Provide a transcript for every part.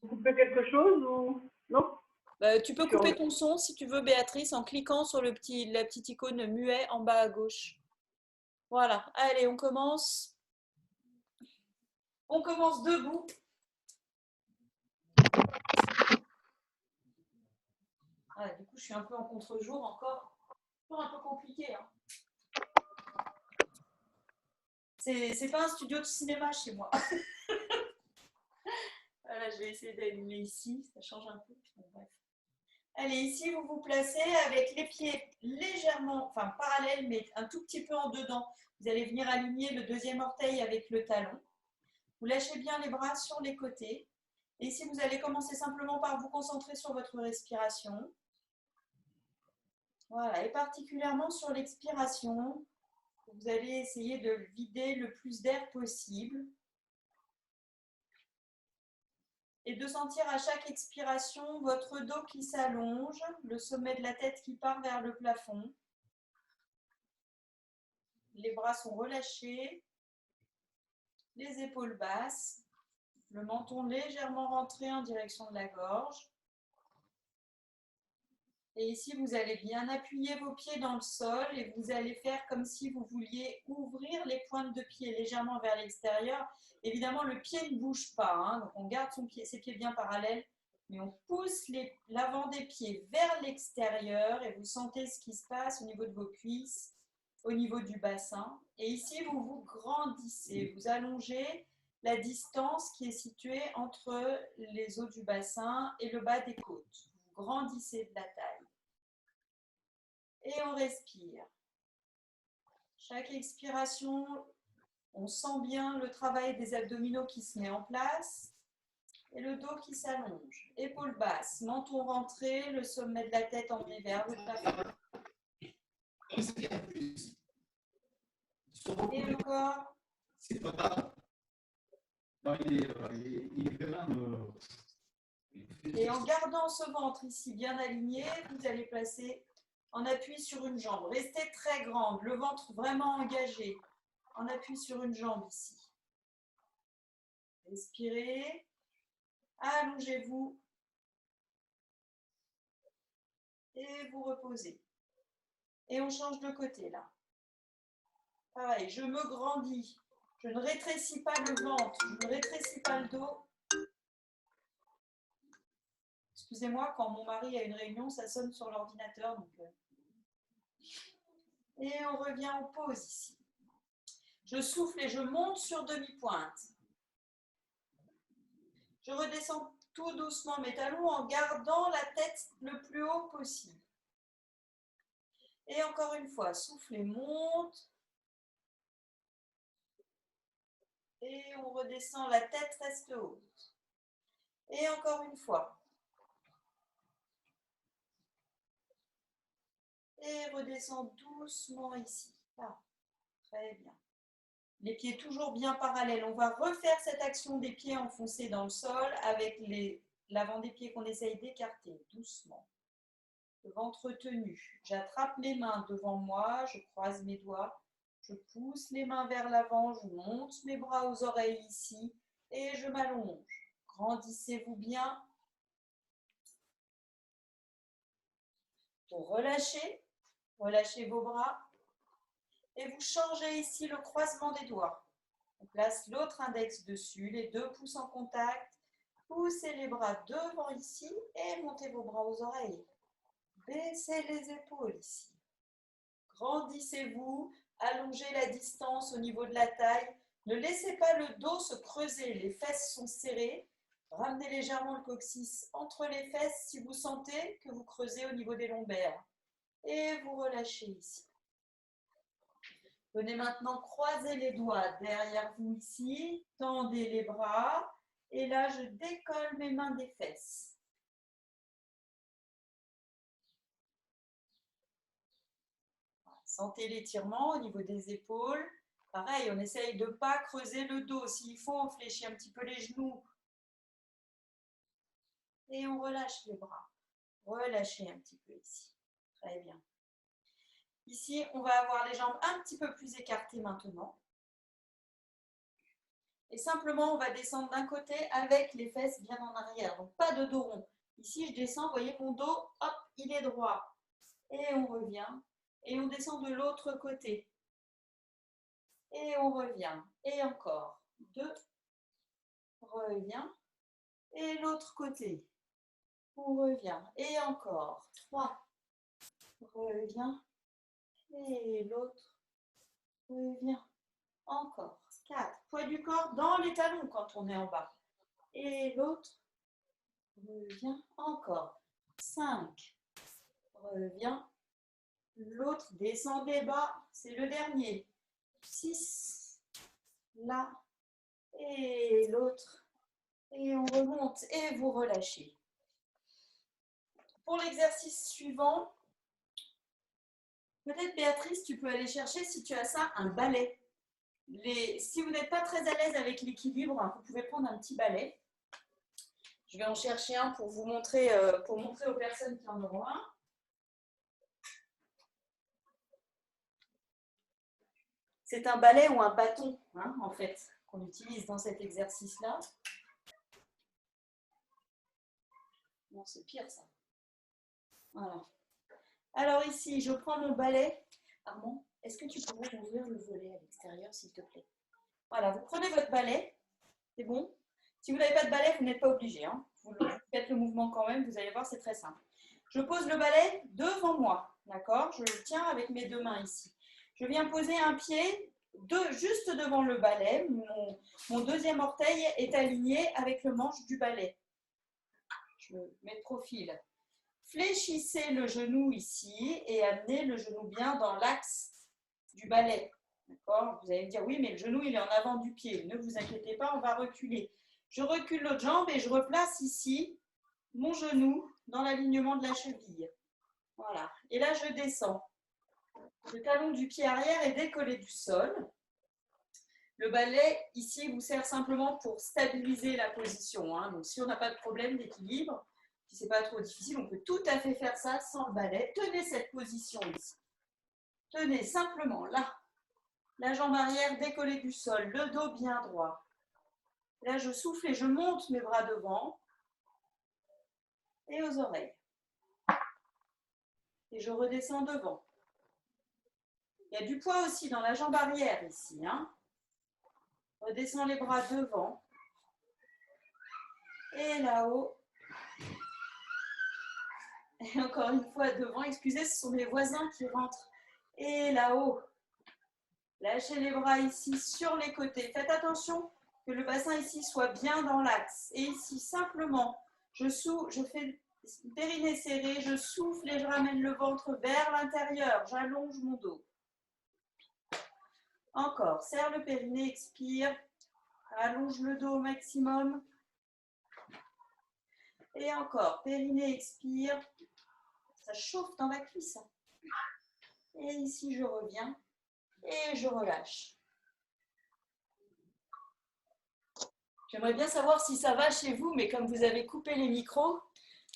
faut couper quelque chose ou non? Tu peux couper ton son si tu veux, Béatrice, en cliquant sur la petite icône muet en bas à gauche. Voilà, allez, on commence. On commence debout. Ah, du coup, je suis un peu en contre-jour encore. Toujours un peu compliqué. Hein. C'est pas un studio de cinéma chez moi. Voilà, je vais essayer d'allumer ici, ça change un peu. Bon, bref. Allez, ici, vous vous placez avec les pieds légèrement, enfin parallèles, mais un tout petit peu en dedans. Vous allez venir aligner le deuxième orteil avec le talon. Vous lâchez bien les bras sur les côtés. Et ici, vous allez commencer simplement par vous concentrer sur votre respiration. Voilà, et particulièrement sur l'expiration, vous allez essayer de vider le plus d'air possible. Et de sentir à chaque expiration votre dos qui s'allonge, le sommet de la tête qui part vers le plafond. Les bras sont relâchés, les épaules basses, le menton légèrement rentré en direction de la gorge. Et ici, vous allez bien appuyer vos pieds dans le sol et vous allez faire comme si vous vouliez ouvrir les pointes de pied légèrement vers l'extérieur. Évidemment, le pied ne bouge pas, hein, donc on garde ses pieds bien parallèles, mais on pousse l'avant des pieds vers l'extérieur et vous sentez ce qui se passe au niveau de vos cuisses, au niveau du bassin. Et ici, vous vous grandissez, vous allongez la distance qui est située entre les os du bassin et le bas des côtes. Vous grandissez de la taille. Et on respire. Chaque expiration, on sent bien le travail des abdominaux qui se met en place et le dos qui s'allonge. Épaules basses, menton rentré, le sommet de la tête emmené vers le plafond. Et encore. C'est pas grave. Non, il est vraiment. Et en gardant ce ventre ici bien aligné, vous allez placer en appui sur une jambe. Restez très grande, le ventre vraiment engagé. En appui sur une jambe ici. Respirez. Allongez-vous. Et vous reposez. Et on change de côté là. Pareil, je me grandis. Je ne rétrécis pas le ventre, je ne rétrécis pas le dos. Excusez-moi, quand mon mari a une réunion, ça sonne sur l'ordinateur. Et on revient en pause ici. Je souffle et je monte sur demi-pointe. Je redescends tout doucement mes talons en gardant la tête le plus haut possible. Et encore une fois, soufflez, monte. Et on redescend, la tête reste haute. Et encore une fois. Et redescend doucement ici. Ah, très bien. Les pieds toujours bien parallèles. On va refaire cette action des pieds enfoncés dans le sol avec l'avant des pieds qu'on essaye d'écarter doucement. Le ventre tenu. J'attrape mes mains devant moi, je croise mes doigts, je pousse les mains vers l'avant, je monte mes bras aux oreilles ici et je m'allonge. Grandissez-vous bien. Pour relâcher, relâchez vos bras et vous changez ici le croisement des doigts. On place l'autre index dessus, les deux pouces en contact. Poussez les bras devant ici et montez vos bras aux oreilles. Baissez les épaules ici. Grandissez-vous, allongez la distance au niveau de la taille. Ne laissez pas le dos se creuser, les fesses sont serrées. Ramenez légèrement le coccyx entre les fesses si vous sentez que vous creusez au niveau des lombaires. Et vous relâchez ici. Venez maintenant croiser les doigts derrière vous ici, tendez les bras et là je décolle mes mains des fesses. Sentez l'étirement au niveau des épaules. Pareil, on essaye de ne pas creuser le dos. S'il faut, on fléchit un petit peu les genoux. Et on relâche les bras. Relâchez un petit peu ici. Très bien. Ici, on va avoir les jambes un petit peu plus écartées maintenant. Et simplement, on va descendre d'un côté avec les fesses bien en arrière. Donc, pas de dos rond. Ici, je descends, vous voyez, mon dos, hop, il est droit. Et on revient. Et on descend de l'autre côté. Et on revient. Et encore. 2. Revient. Et l'autre côté. On revient. Et encore. 3. Revient. Et l'autre. Revient. Encore. 4. Poids du corps dans les talons quand on est en bas. Et l'autre. Revient. Encore. 5. Revient. L'autre descend des bas. C'est le dernier. 6. Là. Et l'autre. Et on remonte. Et vous relâchez. Pour l'exercice suivant, peut-être Béatrice, tu peux aller chercher, si tu as ça, un balai. Si vous n'êtes pas très à l'aise avec l'équilibre, vous pouvez prendre un petit balai. Je vais en chercher un pour vous montrer, aux personnes qui en auront un. C'est un balai ou un bâton, hein, en fait, qu'on utilise dans cet exercice-là. Non, c'est pire ça. Voilà. Alors ici, je prends mon balai. Armand, est-ce que tu pourrais ouvrir le volet à l'extérieur, s'il te plaît? Voilà, vous prenez votre balai. C'est bon? Si vous n'avez pas de balai, vous n'êtes pas obligé. Hein. Vous faites le mouvement quand même, vous allez voir, c'est très simple. Je pose le balai devant moi, d'accord? Je le tiens avec mes deux mains ici. Je viens poser un pied juste devant le balai. Mon deuxième orteil est aligné avec le manche du balai. Je me mets de profil. Fléchissez le genou ici et amenez le genou bien dans l'axe du balai. D'accord? Vous allez me dire, oui, mais le genou, il est en avant du pied. Ne vous inquiétez pas, on va reculer. Je recule l'autre jambe et je replace ici mon genou dans l'alignement de la cheville. Voilà. Et là, je descends. Le talon du pied arrière est décollé du sol. Le balai, ici, vous sert simplement pour stabiliser la position. Hein. Donc, si on n'a pas de problème d'équilibre, si ce n'est pas trop difficile, on peut tout à fait faire ça sans le balai. Tenez cette position ici. Tenez simplement là. La jambe arrière décollée du sol, le dos bien droit. Là, je souffle et je monte mes bras devant et aux oreilles. Et je redescends devant. Il y a du poids aussi dans la jambe arrière ici. Hein. Redescends les bras devant. Et là-haut. Et encore une fois devant. Excusez, ce sont mes voisins qui rentrent. Et là-haut. Lâchez les bras ici sur les côtés. Faites attention que le bassin ici soit bien dans l'axe. Et ici, simplement, je fais périnée serré, je souffle et je ramène le ventre vers l'intérieur. J'allonge mon dos. Encore, serre le périnée, expire. Allonge le dos au maximum. Et encore, périnée, expire. Ça chauffe dans la cuisse. Et ici, je reviens et je relâche. J'aimerais bien savoir si ça va chez vous, mais comme vous avez coupé les micros,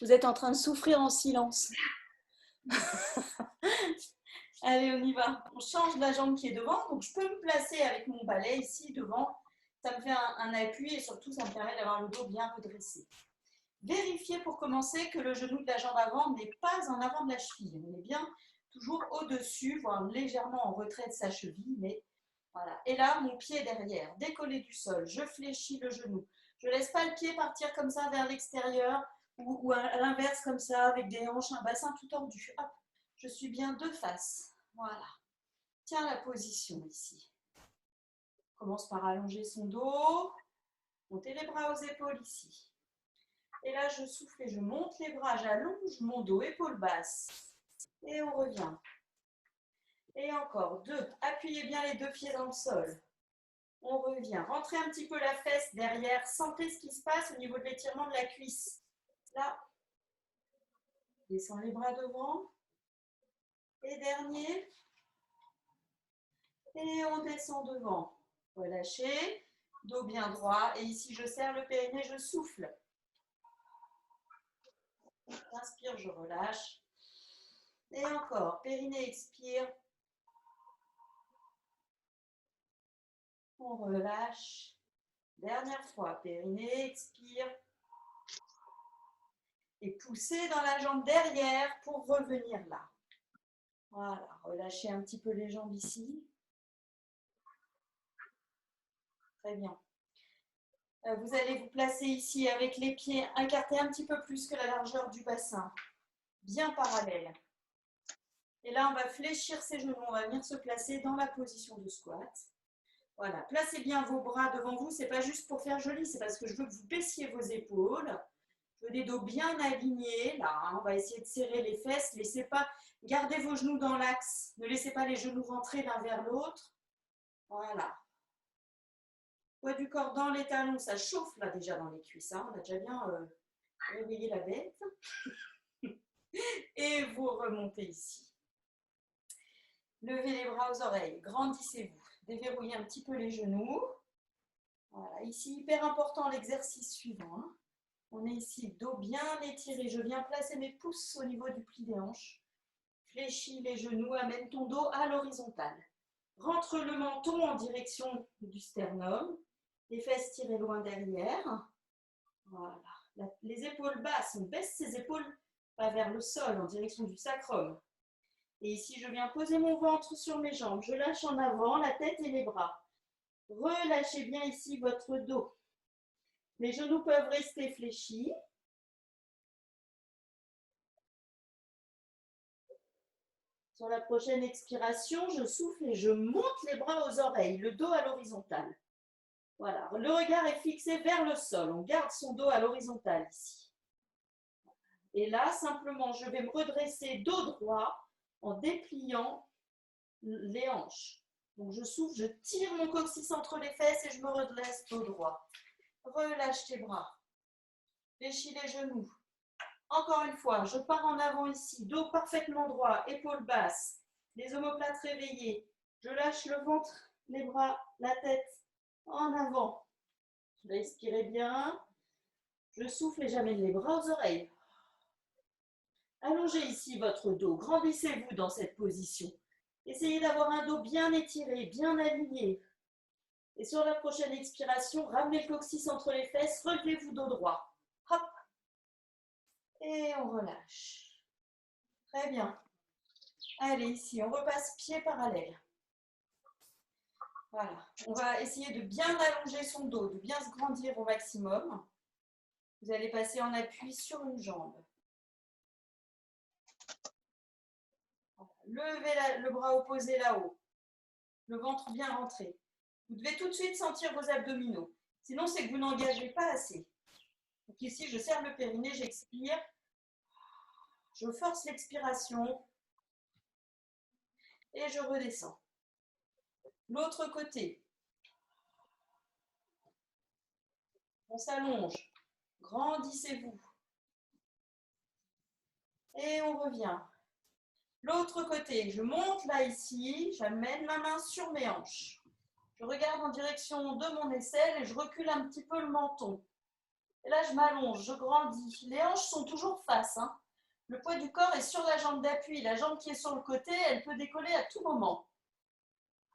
vous êtes en train de souffrir en silence. Allez, on y va. On change la jambe qui est devant. Donc, je peux me placer avec mon balai ici devant. Ça me fait un appui et surtout, ça me permet d'avoir le dos bien redressé. Vérifiez pour commencer que le genou de la jambe avant n'est pas en avant de la cheville. On est bien toujours au-dessus, voire légèrement en retrait de sa cheville, mais voilà. Et là, mon pied derrière, décollé du sol. Je fléchis le genou. Je ne laisse pas le pied partir comme ça vers l'extérieur ou à l'inverse comme ça avec des hanches, un bassin tout tordu. Hop, je suis bien de face. Voilà. Tiens la position ici. On commence par allonger son dos. Montez les bras aux épaules ici. Et là, je souffle et je monte les bras. J'allonge mon dos, épaules basses. Et on revient. Et encore 2. Appuyez bien les deux pieds dans le sol. On revient. Rentrez un petit peu la fesse derrière. Sentez ce qui se passe au niveau de l'étirement de la cuisse. Là. Descends les bras devant. Et dernier. Et on descend devant. Relâchez. Dos bien droit. Et ici, je serre le périnée, je souffle. Inspire, je relâche. Et encore. Périnée, expire. On relâche. Dernière fois, périnée, expire. Et poussez dans la jambe derrière pour revenir là. Voilà, relâchez un petit peu les jambes ici. Très bien. Vous allez vous placer ici avec les pieds écartés un petit peu plus que la largeur du bassin. Bien parallèle. Et là, on va fléchir ses genoux. On va venir se placer dans la position de squat. Voilà, placez bien vos bras devant vous. Ce n'est pas juste pour faire joli, c'est parce que je veux que vous baissiez vos épaules. Je veux des dos bien alignés. Là, hein. On va essayer de serrer les fesses. Laissez pas, gardez vos genoux dans l'axe. Ne laissez pas les genoux rentrer l'un vers l'autre. Voilà. Poids du corps dans les talons, ça chauffe là déjà dans les cuisses. Hein. On a déjà bien réveillé la bête. Et vous remontez ici. Levez les bras aux oreilles, grandissez-vous. Déverrouillez un petit peu les genoux. Voilà, ici, hyper important l'exercice suivant. Hein. On est ici, dos bien étiré. Je viens placer mes pouces au niveau du pli des hanches. Fléchis les genoux, amène ton dos à l'horizontale. Rentre le menton en direction du sternum. Les fesses tirées loin derrière. Voilà. Les épaules basses, on baisse ses épaules pas vers le sol, en direction du sacrum. Et ici, je viens poser mon ventre sur mes jambes. Je lâche en avant la tête et les bras. Relâchez bien ici votre dos. Les genoux peuvent rester fléchis. Sur la prochaine expiration, je souffle et je monte les bras aux oreilles, le dos à l'horizontale. Voilà, le regard est fixé vers le sol. On garde son dos à l'horizontale ici. Et là, simplement, je vais me redresser dos droit en dépliant les hanches. Donc, je souffle, je tire mon coccyx entre les fesses et je me redresse dos droit. Relâche tes bras. Fléchis les genoux. Encore une fois, je pars en avant ici, dos parfaitement droit, épaules basses, les omoplates réveillées. Je lâche le ventre, les bras, la tête en avant. Respirez bien. Je souffle et j'amène les bras aux oreilles. Allongez ici votre dos, grandissez-vous dans cette position. Essayez d'avoir un dos bien étiré, bien aligné. Et sur la prochaine expiration, ramenez le coccyx entre les fesses, relevez-vous dos droit. Hop. Et on relâche. Très bien. Allez, ici, on repasse pied parallèle. Voilà. On va essayer de bien allonger son dos, de bien se grandir au maximum. Vous allez passer en appui sur une jambe. Levez le bras opposé là-haut. Le ventre bien rentré. Vous devez tout de suite sentir vos abdominaux. Sinon, c'est que vous n'engagez pas assez. Donc ici, je serre le périnée, j'expire. Je force l'expiration. Et je redescends. L'autre côté. On s'allonge. Grandissez-vous. Et on revient. L'autre côté, je monte là ici, j'amène ma main sur mes hanches. Je regarde en direction de mon aisselle et je recule un petit peu le menton. Et là, je m'allonge, je grandis. Les hanches sont toujours face. Hein. Le poids du corps est sur la jambe d'appui. La jambe qui est sur le côté, elle peut décoller à tout moment.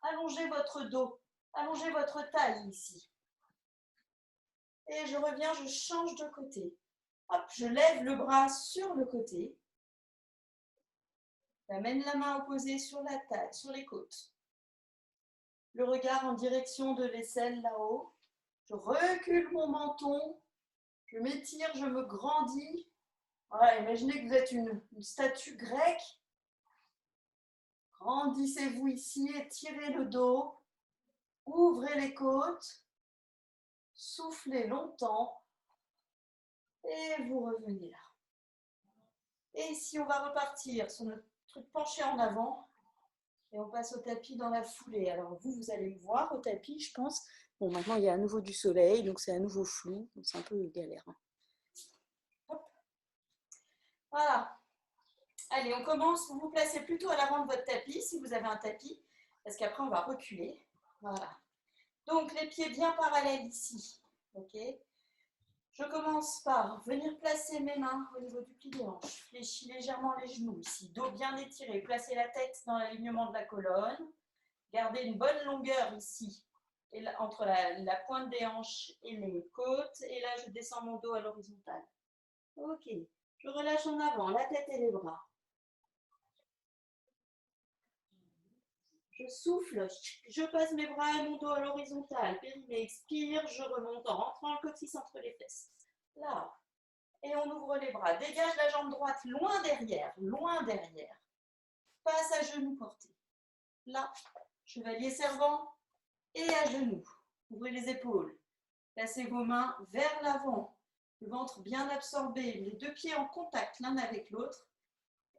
Allongez votre dos, allongez votre taille ici. Et je reviens, je change de côté. Hop, je lève le bras sur le côté. J'amène la main opposée sur la taille, sur les côtes. Le regard en direction de l'aisselle là-haut. Je recule mon menton. Je m'étire, je me grandis. Voilà, imaginez que vous êtes une statue grecque. Grandissez-vous ici, étirez le dos. Ouvrez les côtes. Soufflez longtemps. Et vous revenez là. Et ici, on va repartir sur notre truc penché en avant. Et on passe au tapis dans la foulée. Alors vous allez me voir au tapis, je pense. Bon, maintenant, il y a à nouveau du soleil, donc c'est à nouveau flou. Donc c'est un peu galère. Hop. Voilà. Allez, on commence. Vous vous placez plutôt à l'avant de votre tapis, si vous avez un tapis. Parce qu'après, on va reculer. Voilà. Donc, les pieds bien parallèles ici. OK. Je commence par venir placer mes mains au niveau du pli des hanches. Fléchis légèrement les genoux ici. Dos bien étiré. Placez la tête dans l'alignement de la colonne. Gardez une bonne longueur ici et là, entre la pointe des hanches et les côtes. Et là, je descends mon dos à l'horizontale. Ok. Je relâche en avant la tête et les bras. Je souffle, je passe mes bras et mon dos à l'horizontale. Périnée, expire, je remonte en rentrant le coccyx entre les fesses. Là. Et on ouvre les bras. Dégage la jambe droite loin derrière, loin derrière. Passe à genoux porté. Là. Chevalier servant et à genoux. Ouvrez les épaules. Placez vos mains vers l'avant. Le ventre bien absorbé. Les deux pieds en contact l'un avec l'autre.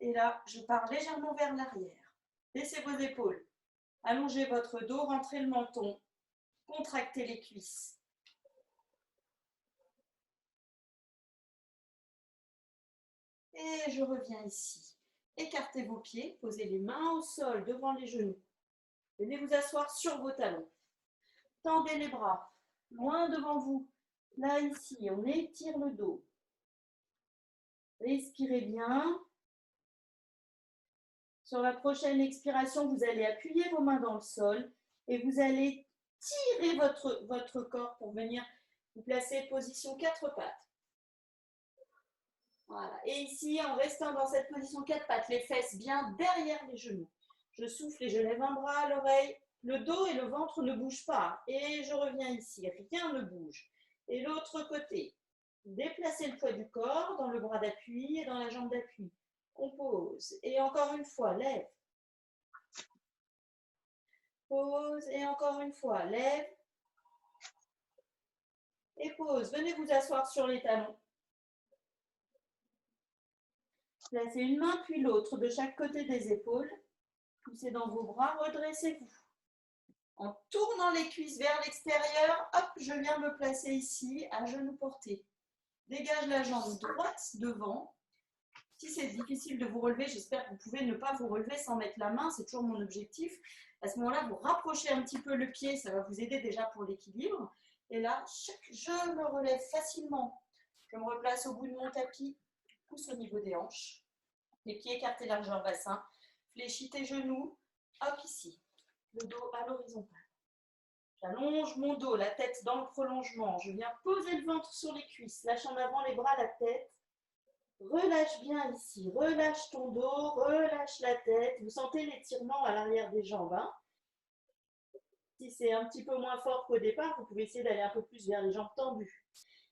Et là, je pars légèrement vers l'arrière. Baissez vos épaules. Allongez votre dos, rentrez le menton, contractez les cuisses. Et je reviens ici. Écartez vos pieds, posez les mains au sol devant les genoux. Venez vous asseoir sur vos talons. Tendez les bras, loin devant vous. Là, ici, on étire le dos. Respirez bien. Sur la prochaine expiration, vous allez appuyer vos mains dans le sol et vous allez tirer votre corps pour venir vous placer position 4 pattes. Voilà. Et ici, en restant dans cette position 4 pattes, les fesses bien derrière les genoux. Je souffle et je lève un bras à l'oreille. Le dos et le ventre ne bougent pas. Et je reviens ici. Rien ne bouge. Et l'autre côté. Déplacez le poids du corps dans le bras d'appui et dans la jambe d'appui. On pose. Et encore une fois, lève. Pose. Et encore une fois, lève. Et pose. Venez vous asseoir sur les talons. Placez une main puis l'autre de chaque côté des épaules. Poussez dans vos bras, redressez-vous. En tournant les cuisses vers l'extérieur, hop, je viens me placer ici, à genoux portés. Dégage la jambe droite devant. Si c'est difficile de vous relever, j'espère que vous pouvez ne pas vous relever sans mettre la main, c'est toujours mon objectif. À ce moment-là, vous rapprochez un petit peu le pied, ça va vous aider déjà pour l'équilibre. Et là, je me relève facilement. Je me replace au bout de mon tapis, pousse au niveau des hanches. Les pieds écartés largeur bassin. Fléchis tes genoux. Hop, ici. Le dos à l'horizontale. J'allonge mon dos, la tête dans le prolongement. Je viens poser le ventre sur les cuisses. Lâche en avant les bras, la tête. Relâche bien ici. Relâche ton dos, relâche la tête. Vous sentez l'étirement à l'arrière des jambes. Hein? Si c'est un petit peu moins fort qu'au départ, vous pouvez essayer d'aller un peu plus vers les jambes tendues.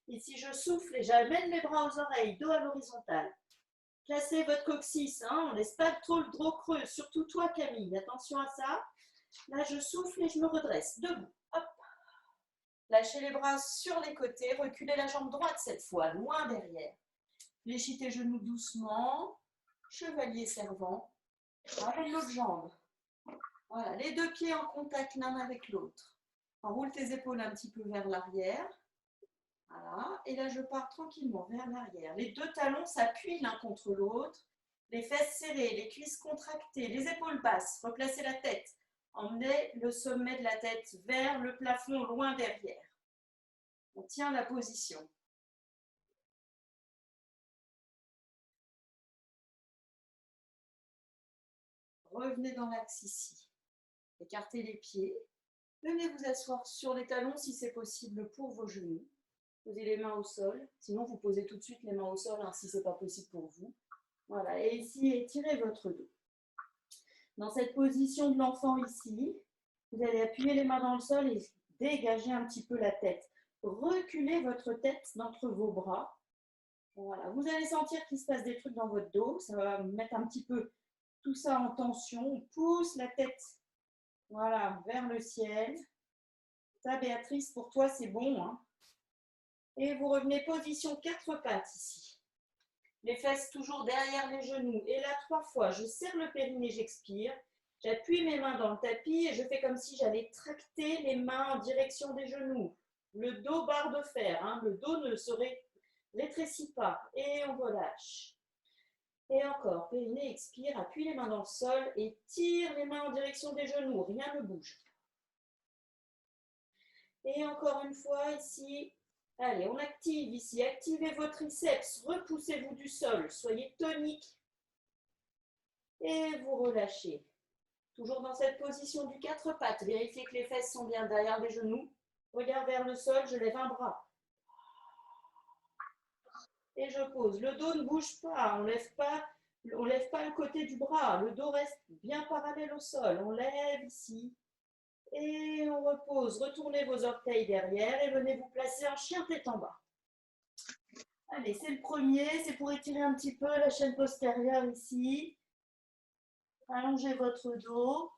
Ici, je souffle et j'amène mes bras aux oreilles, dos à l'horizontale. Placez votre coccyx, hein, on ne laisse pas trop le dos creux, surtout toi Camille, attention à ça. Là je souffle et je me redresse, debout, hop. Lâchez les bras sur les côtés, reculez la jambe droite cette fois, loin derrière. Fléchis tes genoux doucement, chevalier servant, ramène l'autre jambe. Voilà, les deux pieds en contact l'un avec l'autre. Enroule tes épaules un petit peu vers l'arrière. Voilà, et là je pars tranquillement vers l'arrière. Les deux talons s'appuient l'un contre l'autre, les fesses serrées, les cuisses contractées, les épaules basses. Replacez la tête. Emmenez le sommet de la tête vers le plafond, loin derrière. On tient la position. Revenez dans l'axe ici. Écartez les pieds. Venez vous asseoir sur les talons si c'est possible pour vos genoux. Posez les mains au sol. Sinon, vous posez tout de suite les mains au sol hein, si ce n'est pas possible pour vous. Voilà. Et ici, étirez votre dos. Dans cette position de l'enfant ici, vous allez appuyer les mains dans le sol et dégager un petit peu la tête. Reculez votre tête d'entre vos bras. Voilà. Vous allez sentir qu'il se passe des trucs dans votre dos. Ça va mettre un petit peu tout ça en tension. On pousse la tête voilà, vers le ciel. Ça, Béatrice, pour toi, c'est bon. Hein. Et vous revenez position 4 pattes ici. Les fesses toujours derrière les genoux. Et là, 3 fois, je serre le périnée, j'expire. J'appuie mes mains dans le tapis et je fais comme si j'allais tracter les mains en direction des genoux. Le dos barre de fer. Hein. Le dos ne se rétrécit pas. Et on relâche. Et encore, périnée, expire, appuie les mains dans le sol et tire les mains en direction des genoux. Rien ne bouge. Et encore une fois, ici, allez, on active ici. Activez vos triceps, repoussez-vous du sol, soyez tonique. Et vous relâchez. Toujours dans cette position du 4 pattes. Vérifiez que les fesses sont bien derrière les genoux. Regard vers le sol, je lève un bras. Et je pose. Le dos ne bouge pas. On lève pas le côté du bras. Le dos reste bien parallèle au sol. On lève ici. Et on repose. Retournez vos orteils derrière et venez vous placer en chien tête en bas. Allez, c'est le premier. C'est pour étirer un petit peu la chaîne postérieure ici. Allongez votre dos.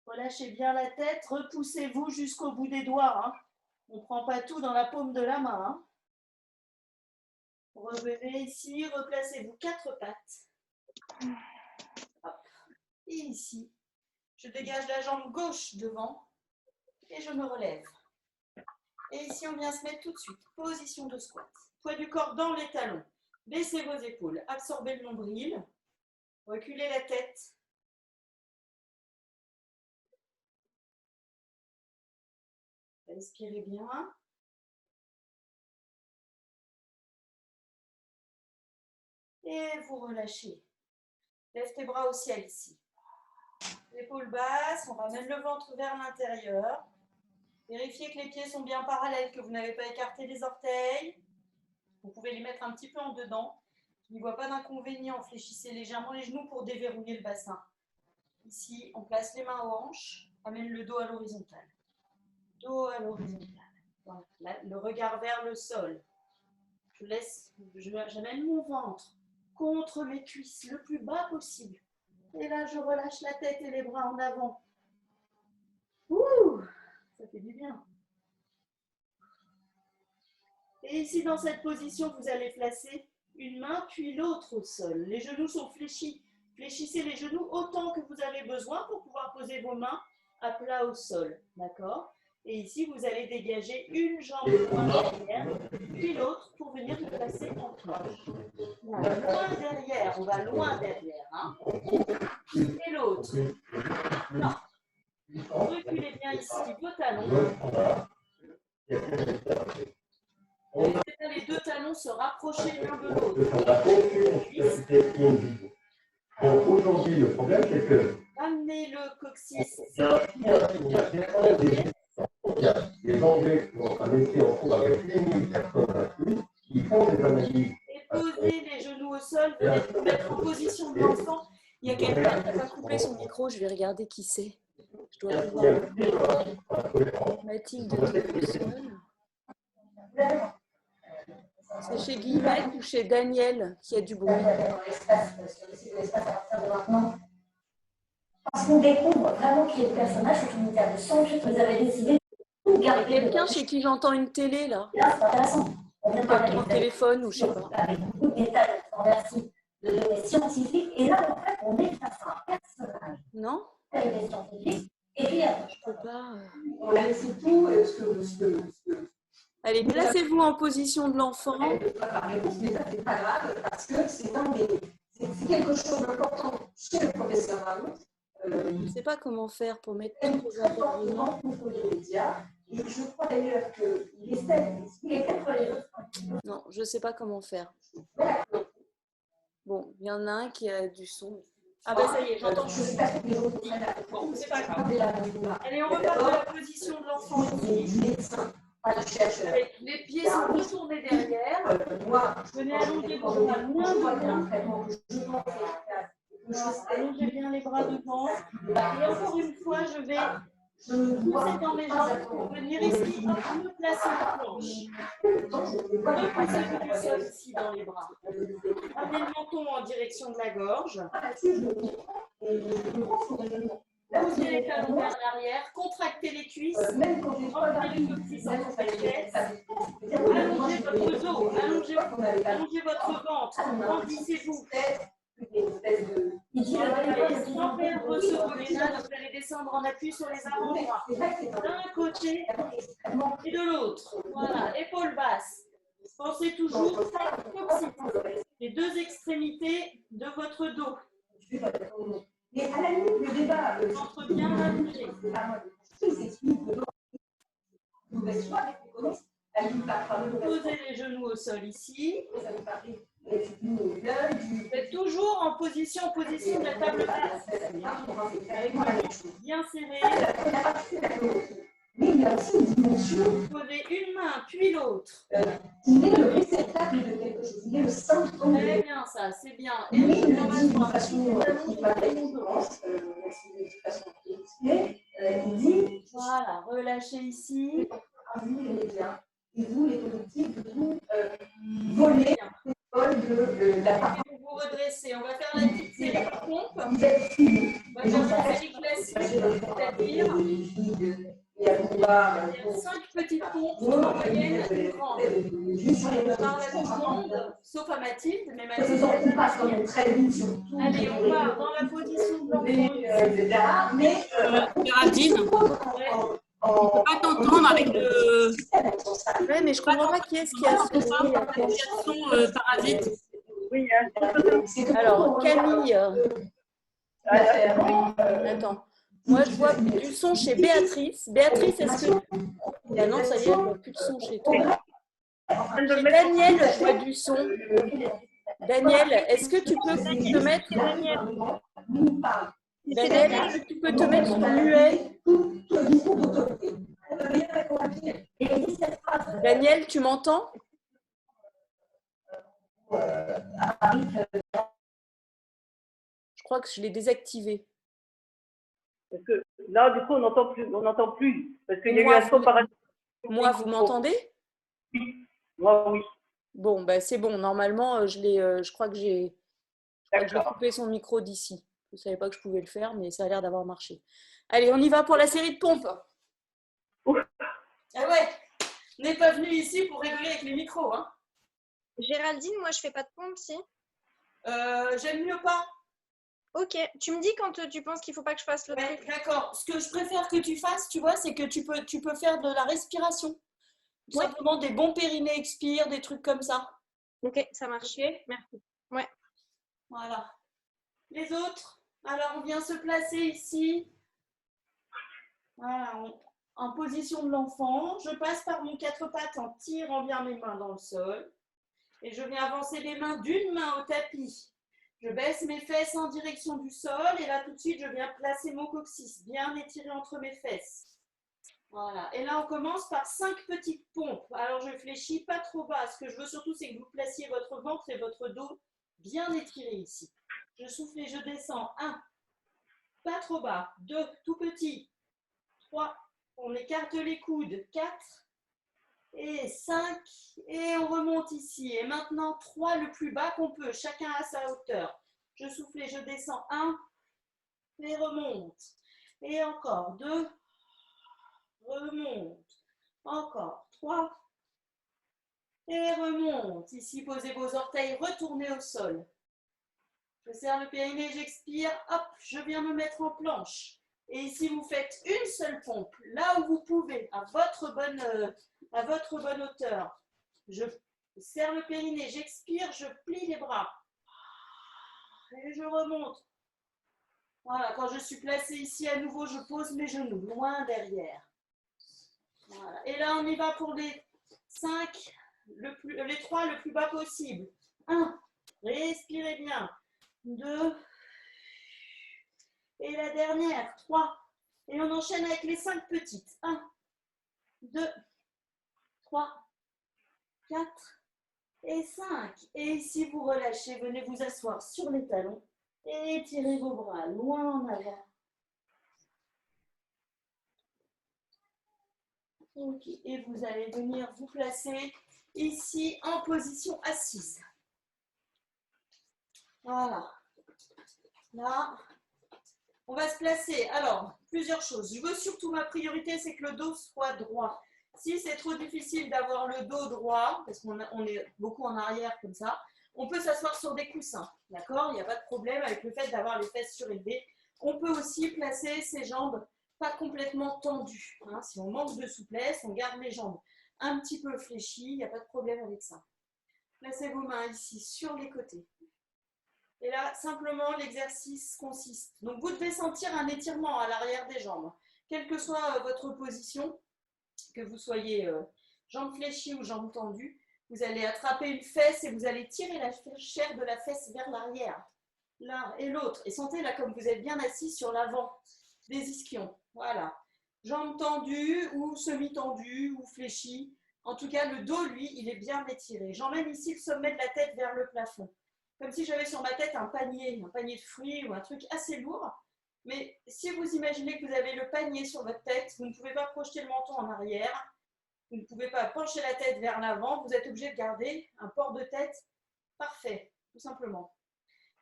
Relâchez bien la tête. Repoussez-vous jusqu'au bout des doigts. Hein. On ne prend pas tout dans la paume de la main. Hein. Revenez ici. Replacez-vous 4 pattes. Hop. Et ici, je dégage la jambe gauche devant et je me relève. Et ici, on vient se mettre tout de suite. Position de squat. Poids du corps dans les talons. Baissez vos épaules. Absorbez le nombril. Reculez la tête. Respirez bien. Et vous relâchez. Lève tes bras au ciel ici. Épaules basses, on ramène le ventre vers l'intérieur. Vérifiez que les pieds sont bien parallèles, que vous n'avez pas écarté les orteils. Vous pouvez les mettre un petit peu en dedans. Je n'y vois pas d'inconvénient. Fléchissez légèrement les genoux pour déverrouiller le bassin. Ici, on place les mains aux hanches. Amène le dos à l'horizontale. Dos à l'horizontale. Voilà. Le regard vers le sol. J'amène mon ventre contre mes cuisses le plus bas possible. Et là, je relâche la tête et les bras en avant. Ouh, ça fait du bien. Et ici, dans cette position, vous allez placer une main puis l'autre au sol. Les genoux sont fléchis. Fléchissez les genoux autant que vous avez besoin pour pouvoir poser vos mains à plat au sol. D'accord ? Et ici, vous allez dégager une jambe loin derrière, puis l'autre pour venir vous placer en planche. Loin derrière, on va loin derrière. Hein. Et l'autre. Non. Reculez bien ici vos talons. Les deux talons se rapprocher l'un de l'autre. Aujourd'hui, le problème, c'est que ramenez le coccyx. les Anglais qui ont un essai en cours avec 1088, ils font des analyses. Et posez les genoux au sol, venez vous mettre en position de l'enfant. Il y a quelqu'un qui va couper son micro, je vais regarder qui c'est. Je dois le voir. Mathilde au sol. C'est chez Guillemette ou chez Daniel qu'il y a du bruit? Parce qu'on découvre vraiment qui est le personnage, c'est une unité de son, vous avez décidé de tout garder. Quelqu'un chez qui j'entends une télé là? Là, c'est intéressant. On vient de parler un téléphone ou je sais pas. avec beaucoup de détails de données scientifiques. Et là, en fait, on est face à un personnage. Non? Avec des scientifiques. Et puis, Je peux pas. On a laissé tout. Allez, placez-vous en position de l'enfant. Mais ça, c'est pas grave parce que c'est quelque chose d'important chez le professeur Raoult. Je ne sais pas comment faire pour mettre tous vos intervenants. Les médias. Et je crois d'ailleurs qu'il essaie d'expliquer les autres. Non, je ne sais pas comment faire. Bon, il y en a un qui a du son. Ah ben ça y est, j'entends. Je sais pas si les autres. Bon, c'est pas grave. Allez, on repart de la position de l'enfant ici. Avec les pieds sont retournés derrière. Venez allonger vos bras loin devant. Allongez bien les bras devant. Et encore une fois, je vais pousser dans mes jambes pour venir ici, hop, me placer en planche. Repassez-vous du sol ici dans les bras. Amenez le menton en direction de la gorge. Posez les talons vers l'arrière, contractez les cuisses, empilez le coccyx à la tête, allongez votre dos, allongez votre ventre, grandissez-vous. Sans perdre ce volet-là, vous allez descendre en appui sur les avant-bras, d'un côté et de l'autre. Voilà, épaules basses. Pensez toujours coccyx, les deux extrémités de votre dos. Mais à la limite, le débat, Ventre bien allongé. Posez Posez les genoux au sol ici. Et tu plies l'œil, Vous êtes toujours en position de la table basse. c'est carrément la même chose. Bien serré. La première partie, c'est la colonie. Mais il y a aussi une dimension Vous posez une main, puis l'autre. qui est le réceptacle de quelque chose. Il est le centre de Très bien, ça, c'est bien. Et mais il le le dans la dit d'une droite. façon qui paraît évidente, merci de l'explication qui est expliquée. Il dit Voilà, relâchez ici. à vous les médias et vous les politiques de vous voler les vols de la part. Et vous vous redressez. On va faire la petite série de pompes. Vous êtes fini. On va faire la série classique, c'est-à-dire Et à vouloir 5 petites pompes en moyenne, une grande. juste sur les On parle à tout le monde, sauf à Mathilde, mais faisons Mathilde. on passe quand même très vite sur tout. Allez, on part dans la position de l'enfant. Etc. Mais Géraldine, on peut pas t'entendre avec le Ouais, mais je comprends pas qui est-ce qui a son parasite. Alors, Camille. Attends. Moi, je vois du son chez Béatrice. Béatrice, est-ce que. Ah non, ça y est, je vois plus de son chez toi. Chez Daniel, je vois du son. Daniel, est-ce que tu peux te mettre. Daniel, est-ce que tu peux te mettre muet? Daniel, tu m'entends? Je crois que je l'ai désactivé. Parce que là, du coup, on n'entend plus. Parce qu'il y a eu un son parasite. Moi, vous m'entendez? Oui. Moi, oui. Bon, bah, c'est bon. Normalement, je crois que j'ai coupé son micro d'ici. Je ne savais pas que je pouvais le faire, mais ça a l'air d'avoir marché. Allez, on y va pour la série de pompes. Ah ouais, on n'est pas venu ici pour rigoler avec les micros. Hein. Géraldine, moi, je fais pas de pompe, si. J'aime mieux pas. Ok, tu me dis quand tu penses qu'il faut pas que je fasse le Ouais, truc. d'accord. Ce que je préfère que tu fasses, tu vois, c'est que tu peux faire de la respiration. Tout Ouais. simplement des bons périnée expire, des trucs comme ça. Ok, ça marche. Ok. Merci. Ouais. Voilà. Les autres. Alors, on vient se placer ici. Voilà, en position de l'enfant. Je passe par mon 4 pattes en tirant bien mes mains dans le sol. Et je viens avancer les mains d'une main au tapis. Je baisse mes fesses en direction du sol. Et là, tout de suite, je viens placer mon coccyx bien étiré entre mes fesses. Voilà. Et là, on commence par 5 petites pompes. Alors, je fléchis pas trop bas. Ce que je veux surtout, c'est que vous placiez votre ventre et votre dos bien étirés ici. Je souffle et je descends. 1, pas trop bas. 2, tout petit. 3, on écarte les coudes. 4 et 5. Et on remonte ici. Et maintenant, 3, le plus bas qu'on peut. Chacun à sa hauteur. Je souffle et je descends. 1 et remonte. Et encore. 2. Remonte. Encore. 3. Et remonte. Ici, posez vos orteils, retournez au sol. Je serre le périnée, j'expire. Hop, je viens me mettre en planche. Et ici, vous faites une seule pompe, là où vous pouvez, à votre bonne hauteur. Je serre le périnée, j'expire, je plie les bras. Et je remonte. Voilà, quand je suis placée ici à nouveau, je pose mes genoux, loin derrière. Voilà. Et là, on y va pour les 5, les 3 le plus bas possible. 1, respirez bien. 2, et la dernière, 3. Et on enchaîne avec les 5 petites. 1, 2, 3, 4 et 5. Et ici, vous relâchez, venez vous asseoir sur les talons et étirez vos bras loin en avant. Ok, et vous allez venir vous placer ici en position assise. Voilà. Là, on va se placer. Alors, plusieurs choses. Je veux surtout, ma priorité, c'est que le dos soit droit. Si c'est trop difficile d'avoir le dos droit, parce qu'on est beaucoup en arrière comme ça, on peut s'asseoir sur des coussins. D'accord? Il n'y a pas de problème avec le fait d'avoir les fesses surélevées. On peut aussi placer ses jambes pas complètement tendues. Hein. Si on manque de souplesse, on garde les jambes un petit peu fléchies. Il n'y a pas de problème avec ça. Placez vos mains ici sur les côtés. Et là, simplement, l'exercice consiste. Donc, vous devez sentir un étirement à l'arrière des jambes. Quelle que soit votre position, que vous soyez jambes fléchies ou jambes tendues, Vous allez attraper une fesse et vous allez tirer la chair de la fesse vers l'arrière. L'un et l'autre. Et sentez là comme vous êtes bien assis sur l'avant des ischions. Voilà. Jambes tendues ou semi-tendues ou fléchies. En tout cas, le dos, lui, il est bien étiré. J'emmène ici le sommet de la tête vers le plafond. Comme si j'avais sur ma tête un panier de fruits ou un truc assez lourd. Mais si vous imaginez que vous avez le panier sur votre tête, vous ne pouvez pas projeter le menton en arrière. Vous ne pouvez pas pencher la tête vers l'avant. Vous êtes obligé de garder un port de tête parfait, tout simplement.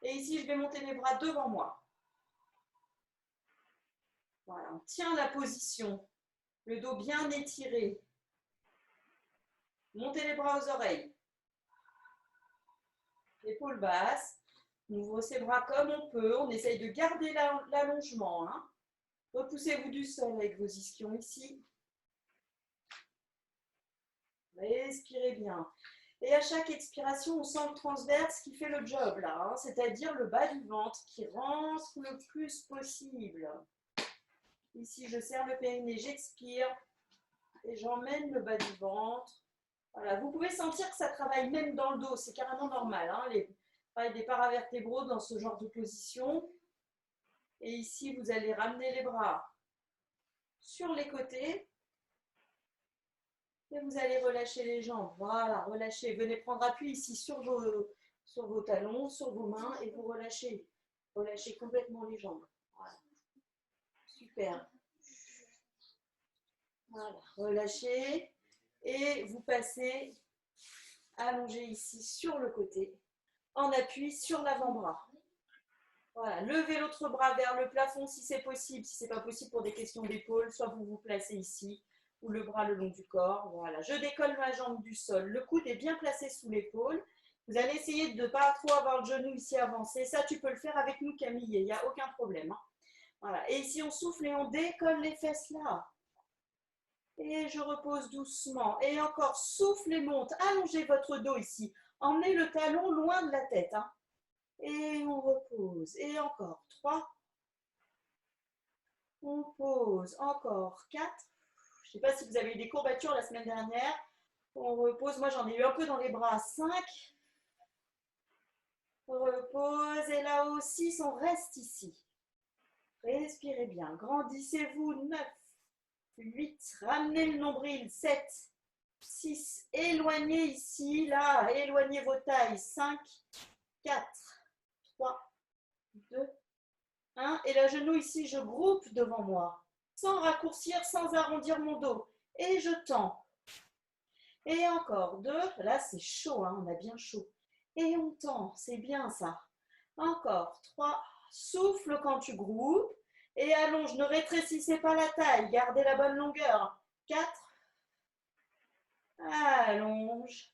Et ici, je vais monter les bras devant moi. Voilà, on tient la position. Le dos bien étiré. Montez les bras aux oreilles. Épaules basses. On ouvre ses bras comme on peut. On essaye de garder l'allongement. Hein. Repoussez-vous du sol avec vos ischions ici. Respirez bien. Et à chaque expiration, on sent le transverse qui fait le job là, hein, c'est-à-dire le bas du ventre qui rentre le plus possible. Ici, je serre le périnée, j'expire et j'emmène le bas du ventre. Voilà, vous pouvez sentir que ça travaille même dans le dos, c'est carrément normal. Hein, des paravertébraux dans ce genre de position. Et ici, vous allez ramener les bras sur les côtés. Et vous allez relâcher les jambes. Voilà, relâchez. Venez prendre appui ici sur vos talons, sur vos mains et vous relâchez. Relâchez complètement les jambes. Voilà. Super. Voilà, relâchez. Et vous passez allongé ici sur le côté, en appui sur l'avant-bras. Voilà, levez l'autre bras vers le plafond si c'est possible. Si ce n'est pas possible pour des questions d'épaule, soit vous vous placez ici, ou le bras le long du corps. Voilà, je décolle ma jambe du sol. Le coude est bien placé sous l'épaule. Vous allez essayer de ne pas trop avoir le genou ici avancé. Ça, tu peux le faire avec nous, Camille. Il n'y a aucun problème. Hein. Voilà. Et ici, on souffle et on décolle les fesses là. Et je repose doucement. Et encore, souffle et monte. Allongez votre dos ici. Emmenez le talon loin de la tête. Hein. Et on repose. Et encore. 3. On pose. Encore. 4. Je ne sais pas si vous avez eu des courbatures la semaine dernière. On repose. Moi, j'en ai eu un peu dans les bras. 5. On repose. Et là aussi, on reste ici. Respirez bien. Grandissez-vous. 9. 8. Ramenez le nombril. 7. 6. Éloignez ici. Là. Éloignez vos tailles. 5. 4. 3. 2. 1. Et le genou ici, je groupe devant moi. Sans raccourcir, sans arrondir mon dos. Et je tends. Et encore 2. Là, c'est chaud, hein, on a bien chaud. Et on tend, c'est bien ça. Encore 3. Souffle quand tu groupes. Et allonge, ne rétrécissez pas la taille. Gardez la bonne longueur. 4. Allonge.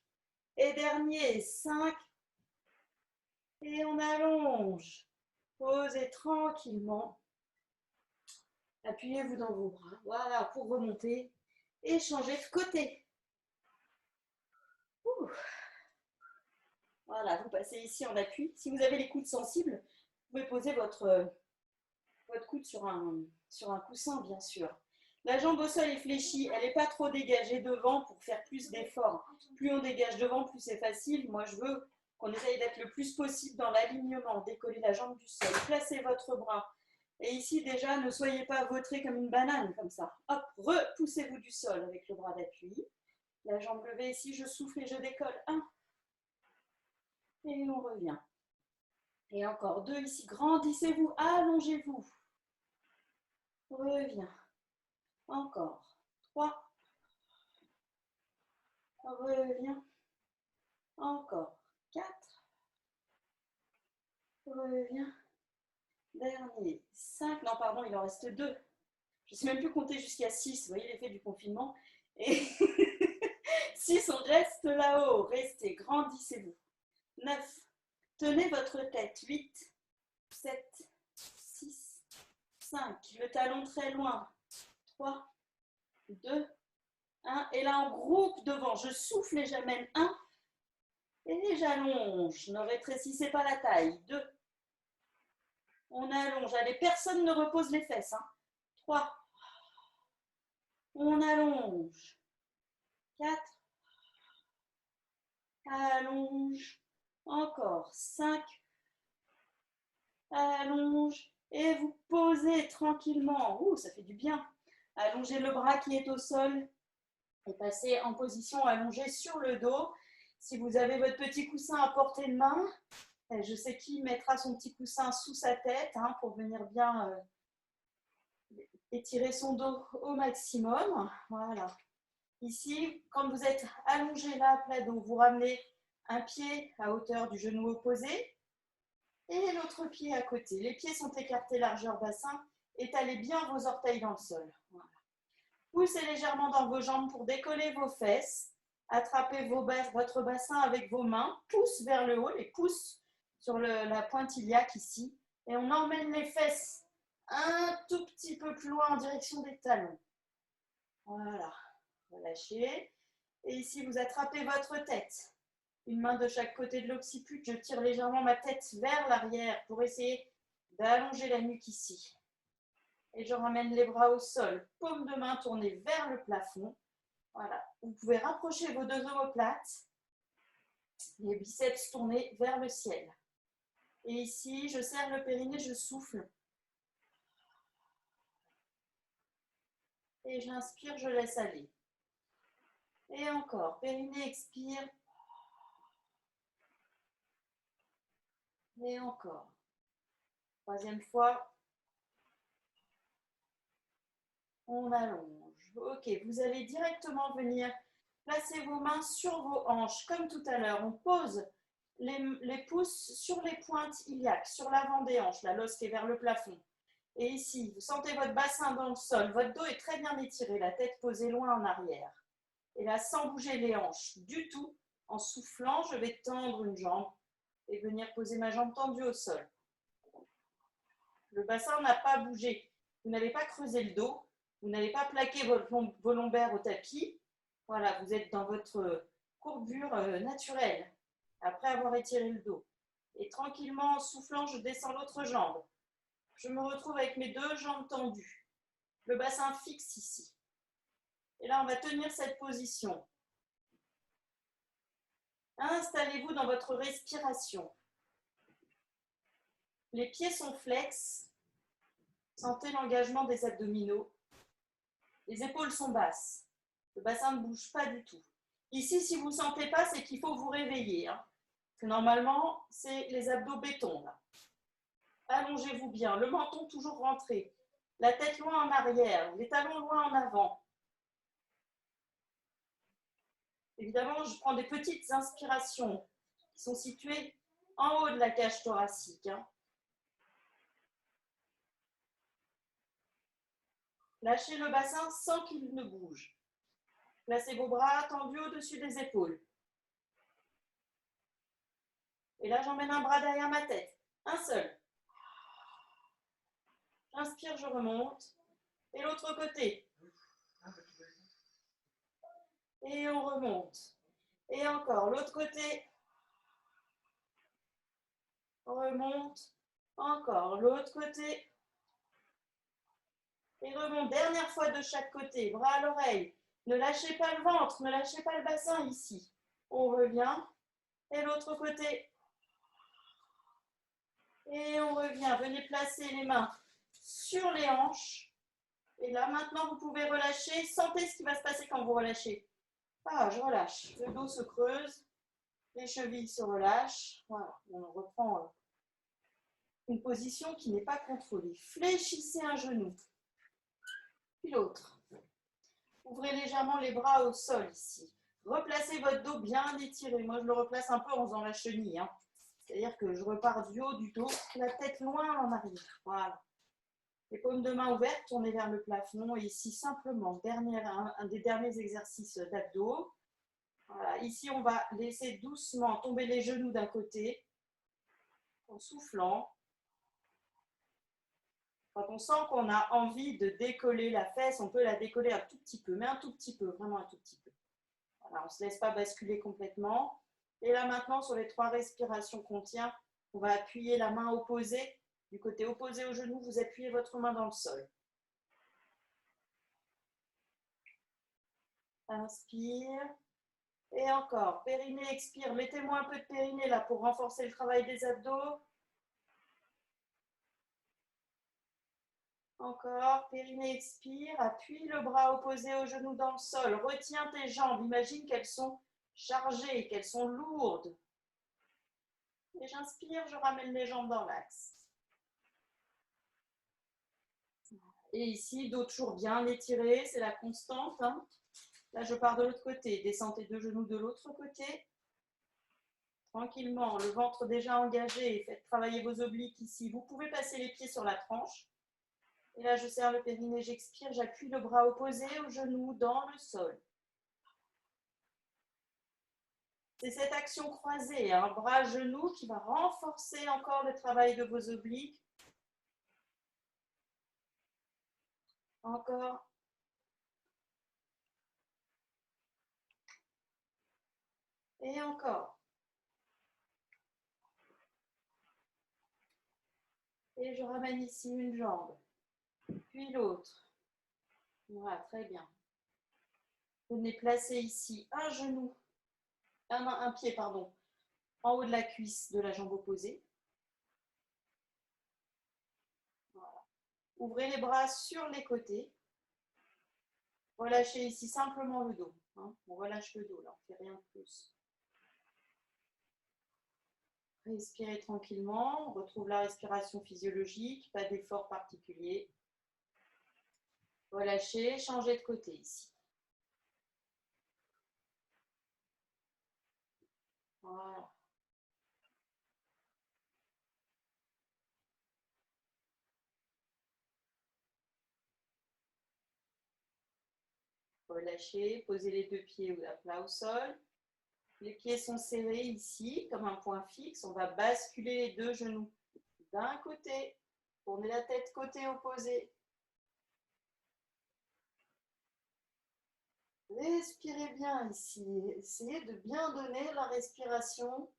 Et dernier, 5. Et on allonge. Posez tranquillement. Appuyez-vous dans vos bras. Voilà, pour remonter et changer de côté. Ouh. Voilà, vous passez ici en appui. Si vous avez les coudes sensibles, vous pouvez poser votre coude sur un coussin, bien sûr. La jambe au sol est fléchie, elle n'est pas trop dégagée devant pour faire plus d'efforts. Plus on dégage devant, plus c'est facile. Moi, je veux qu'on essaye d'être le plus possible dans l'alignement. Décollez la jambe du sol, placez votre bras. Et ici, déjà, ne soyez pas vautré comme une banane, comme ça. Hop, repoussez-vous du sol avec le bras d'appui. La jambe levée ici, je souffle et je décolle. 1. Et on revient. Et encore 2 ici. Grandissez-vous, allongez-vous. Reviens. Encore. 3. Reviens. Encore. 4. Reviens. Dernier. 5. Non, pardon, il en reste 2. Je ne sais même plus compter jusqu'à 6. Vous voyez l'effet du confinement. Et 6, on reste là-haut. Restez. Grandissez-vous. 9. Tenez votre tête. 8. 7. 6. 5. Le talon très loin. 3. 2. 1. Et là, on groupe devant. Je souffle et j'amène 1. Et j'allonge. Ne rétrécissez pas la taille. 2. On allonge. Allez, personne ne repose les fesses. 3. On allonge. 4. allonge, encore 5, allonge, et vous posez tranquillement. Ouh, ça fait du bien. Allongez le bras qui est au sol et passez en position allongée sur le dos. Si vous avez votre petit coussin à portée de main, je sais qui mettra son petit coussin sous sa tête hein, pour venir bien étirer son dos au maximum. Voilà. Ici, quand vous êtes allongé là à plat dos, vous ramenez un pied à hauteur du genou opposé et l'autre pied à côté. Les pieds sont écartés largeur bassin. Étalez bien vos orteils dans le sol. Voilà. Poussez légèrement dans vos jambes pour décoller vos fesses. Attrapez votre bassin avec vos mains. Pousse vers le haut, les pouces sur la pointe iliaque ici. Et on emmène les fesses un tout petit peu plus loin en direction des talons. Voilà. Relâchez. Et ici, vous attrapez votre tête. Une main de chaque côté de l'occiput. Je tire légèrement ma tête vers l'arrière pour essayer d'allonger la nuque ici. Et je ramène les bras au sol. Paume de main tournée vers le plafond. Voilà. Vous pouvez rapprocher vos deux omoplates. Les biceps tournés vers le ciel. Et ici, je serre le périnée, je souffle. Et j'inspire, je laisse aller. Et encore, périnée, expire. Et encore. Troisième fois. On allonge. Ok, vous allez directement venir placer vos mains sur vos hanches, comme tout à l'heure. On pose les pouces sur les pointes iliaques, sur l'avant des hanches, la l'os qui est vers le plafond. Et ici, vous sentez votre bassin dans le sol. Votre dos est très bien étiré, la tête posée loin en arrière. Et là, sans bouger les hanches du tout, en soufflant, je vais tendre une jambe et venir poser ma jambe tendue au sol. Le bassin n'a pas bougé. Vous n'avez pas creusé le dos. Vous n'avez pas plaqué vos lombaires au tapis. Voilà, vous êtes dans votre courbure naturelle après avoir étiré le dos. Et tranquillement, en soufflant, je descends l'autre jambe. Je me retrouve avec mes deux jambes tendues. Le bassin fixe ici. Et là, on va tenir cette position. Installez-vous dans votre respiration. Les pieds sont flex. Sentez l'engagement des abdominaux. Les épaules sont basses. Le bassin ne bouge pas du tout. Ici, si vous ne sentez pas, c'est qu'il faut vous réveiller. Hein. Parce que normalement, c'est les abdos béton. Là. Allongez-vous bien. Le menton toujours rentré. La tête loin en arrière. Les talons loin en avant. Évidemment, je prends des petites inspirations qui sont situées en haut de la cage thoracique. Hein. Lâchez le bassin sans qu'il ne bouge. Placez vos bras tendus au-dessus des épaules. Et là, j'emmène un bras derrière ma tête. Un seul. J'inspire, je remonte. Et l'autre côté. Et on remonte. Et encore, l'autre côté. On remonte. Encore, l'autre côté. Et remonte. Dernière fois de chaque côté. Bras à l'oreille. Ne lâchez pas le ventre, ne lâchez pas le bassin ici. On revient. Et l'autre côté. Et on revient. Venez placer les mains sur les hanches. Et là, maintenant, vous pouvez relâcher. Sentez ce qui va se passer quand vous relâchez. Ah, je relâche. Le dos se creuse. Les chevilles se relâchent. Voilà. On reprend une position qui n'est pas contrôlée. Fléchissez un genou. Puis l'autre. Ouvrez légèrement les bras au sol ici. Replacez votre dos bien étiré. Moi, je le replace un peu en faisant la chenille. Hein. C'est-à-dire que je repars du haut du dos, la tête loin en arrière. Voilà. Les paumes de main ouvertes, tournez vers le plafond. Et ici, simplement, un des derniers exercices d'abdos. Voilà. Ici, on va laisser doucement tomber les genoux d'un côté en soufflant. Quand on sent qu'on a envie de décoller la fesse, on peut la décoller un tout petit peu, mais un tout petit peu, vraiment un tout petit peu. Voilà, on ne se laisse pas basculer complètement. Et là maintenant, sur les 3 respirations qu'on tient, on va appuyer la main opposée. Du côté opposé au genou, vous appuyez votre main dans le sol. Inspire. Et encore, périnée, expire. Mettez-moi un peu de périnée là pour renforcer le travail des abdos. Encore, périnée, expire. Appuie le bras opposé au genou dans le sol. Retiens tes jambes. Imagine qu'elles sont chargées, qu'elles sont lourdes. Et j'inspire, je ramène les jambes dans l'axe. Et ici, dos toujours bien étiré, c'est la constante. Hein. Là, je pars de l'autre côté. Descendez deux genoux de l'autre côté. Tranquillement, le ventre déjà engagé. Faites travailler vos obliques ici. Vous pouvez passer les pieds sur la tranche. Et là, je serre le périnée, j'expire. J'appuie le bras opposé au genou dans le sol. C'est cette action croisée, hein, bras-genou, qui va renforcer encore le travail de vos obliques. Encore. Et encore. Et je ramène ici une jambe, puis l'autre. Voilà, très bien. Venez placer ici un genou, un pied, pardon, en haut de la cuisse de la jambe opposée. Voilà. Ouvrez les bras sur les côtés. Relâchez ici simplement le dos. Hein. On relâche le dos, là, on ne fait rien de plus. Respirez tranquillement, on retrouve la respiration physiologique, pas d'effort particulier. Relâchez, changez de côté ici. Voilà. Relâchez, posez les deux pieds à plat au sol. Les pieds sont serrés ici, comme un point fixe. On va basculer les deux genoux d'un côté. Tournez la tête côté opposé. Respirez bien ici. Essayez de bien donner la respiration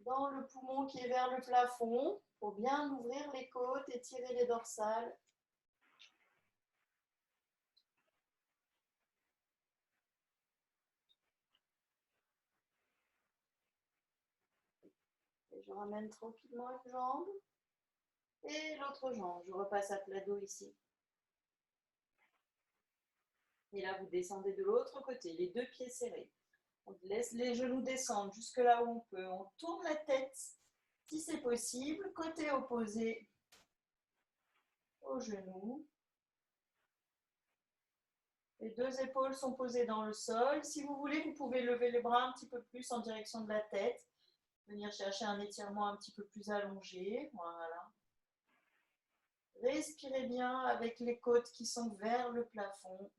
dans le poumon qui est vers le plafond. Pour bien ouvrir les côtes, étirer les dorsales. Et je ramène tranquillement une jambe. Et l'autre jambe. Je repasse à plat dos ici. Et là, vous descendez de l'autre côté, les deux pieds serrés. On laisse les genoux descendre jusque là où on peut. On tourne la tête, si c'est possible, côté opposé au genou. Les deux épaules sont posées dans le sol. Si vous voulez, vous pouvez lever les bras un petit peu plus en direction de la tête. Venir chercher un étirement un petit peu plus allongé. Voilà. Respirez bien avec les côtes qui sont vers le plafond.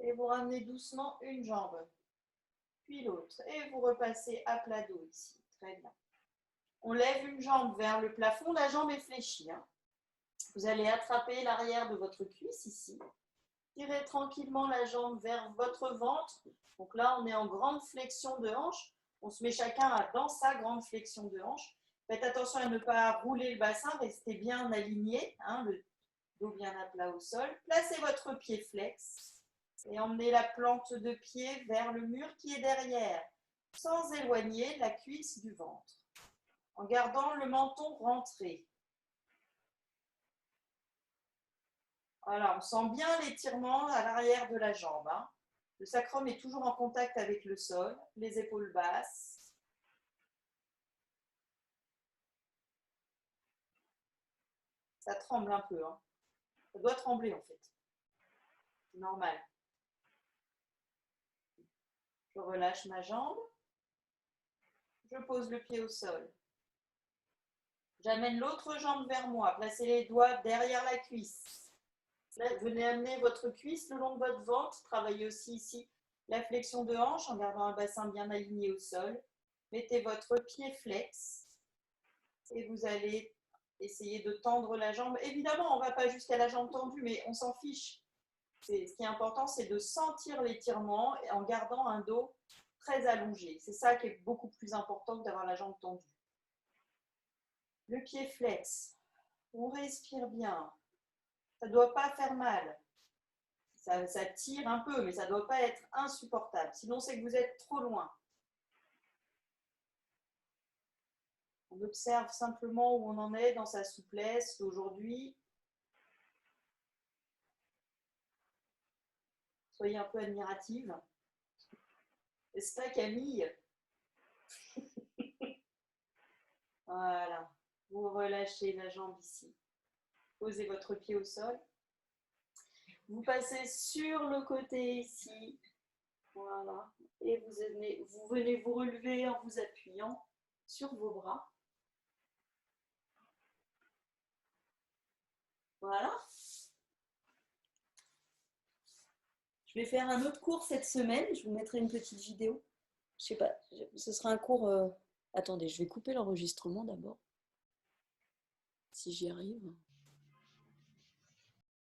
Et vous ramenez doucement une jambe, puis l'autre. Et vous repassez à plat dos ici. Très bien. On lève une jambe vers le plafond, la jambe est fléchie. Hein. Vous allez attraper l'arrière de votre cuisse ici. Tirez tranquillement la jambe vers votre ventre. Donc là, on est en grande flexion de hanche. On se met chacun dans sa grande flexion de hanche. Faites attention à ne pas rouler le bassin, restez bien aligné, hein, le dos bien à plat au sol. Placez votre pied flex et emmenez la plante de pied vers le mur qui est derrière, sans éloigner la cuisse du ventre, en gardant le menton rentré. Voilà, on sent bien l'étirement à l'arrière de la jambe. Hein. Le sacrum est toujours en contact avec le sol, les épaules basses. Ça tremble un peu. Hein. Ça doit trembler en fait. C'est normal. Je relâche ma jambe. Je pose le pied au sol. J'amène l'autre jambe vers moi. Placez les doigts derrière la cuisse. Là, venez amener votre cuisse le long de votre ventre. Travaillez aussi ici la flexion de hanche en gardant un bassin bien aligné au sol. Mettez votre pied flex et vous allez essayer de tendre la jambe. Évidemment, on ne va pas jusqu'à la jambe tendue, mais on s'en fiche. Ce qui est important, c'est de sentir l'étirement en gardant un dos très allongé. C'est ça qui est beaucoup plus important que d'avoir la jambe tendue. Le pied flex. On respire bien. Ça ne doit pas faire mal. Ça tire un peu, mais ça ne doit pas être insupportable. Sinon, c'est que vous êtes trop loin. On observe simplement où on en est dans sa souplesse aujourd'hui. Soyez un peu admirative. N'est-ce pas, Camille? Voilà. Vous relâchez la jambe ici. Posez votre pied au sol. Vous passez sur le côté ici. Voilà. Et vous venez vous relever en vous appuyant sur vos bras. Voilà. Je vais faire un autre cours cette semaine. Je vous mettrai une petite vidéo. Je sais pas, ce sera un cours... Attendez, je vais couper l'enregistrement d'abord. Si j'y arrive.